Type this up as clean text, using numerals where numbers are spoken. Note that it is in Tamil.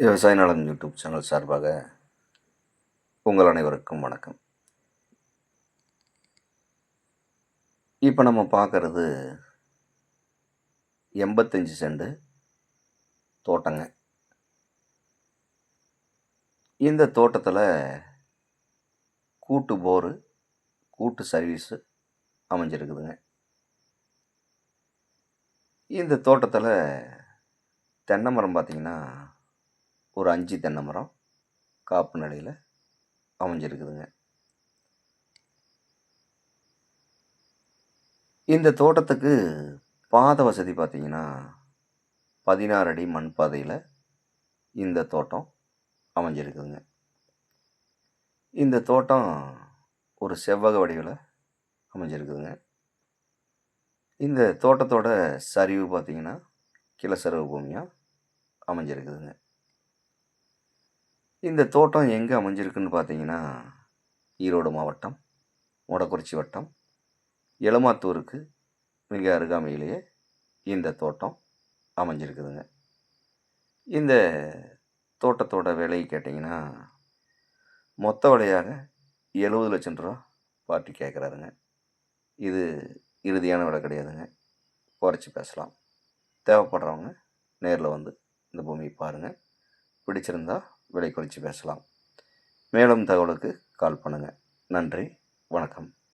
விவசாய நலன் யூடியூப் சேனல் சார்பாக உங்கள் அனைவருக்கும் வணக்கம். இப்போ நம்ம பார்க்குறது 85 சென்ட் தோட்டங்க. இந்த தோட்டத்தில் கூட்டு போரு, கூட்டு சர்வீஸு அமைஞ்சிருக்குதுங்க. இந்த தோட்டத்தில் தென்னை மரம் பார்த்திங்கன்னா ஒரு 5 தென்னை மரம் காப்பு நிலையில் அமைஞ்சிருக்குதுங்க. இந்த தோட்டத்துக்கு பாதை வசதி பார்த்திங்கன்னா 16 அடி மண் பாதையில் இந்த தோட்டம் அமைஞ்சிருக்குதுங்க. இந்த தோட்டம் ஒரு செவ்வக வடிவில் அமைஞ்சிருக்குதுங்க. இந்த தோட்டத்தோட சரிவு பார்த்திங்கன்னா கிளசரவு பூமியாக அமைஞ்சிருக்குதுங்க. இந்த தோட்டம் எங்கே அமைஞ்சிருக்குன்னு பார்த்தீங்கன்னா ஈரோடு மாவட்டம் மொடக்குறிச்சி வட்டம் எலமாத்தூருக்கு மிக அருகாமையிலேயே இந்த தோட்டம் அமைஞ்சிருக்குதுங்க. இந்த தோட்டத்தோட விலை கேட்டிங்கன்னா மொத்த விலையாக 70 லட்சம் ரூபா பார்ட்டி கேட்குறாருங்க. இது இறுதியான விலை கிடையாதுங்க, குறைச்சி பேசலாம். தேவைப்படுறவங்க நேரில் வந்து இந்த பூமியை பாருங்கள். பிடிச்சிருந்தா விலை குறைச்சி பேசலாம். மேலும் தகவலுக்கு கால் பண்ணுங்கள். நன்றி, வணக்கம்.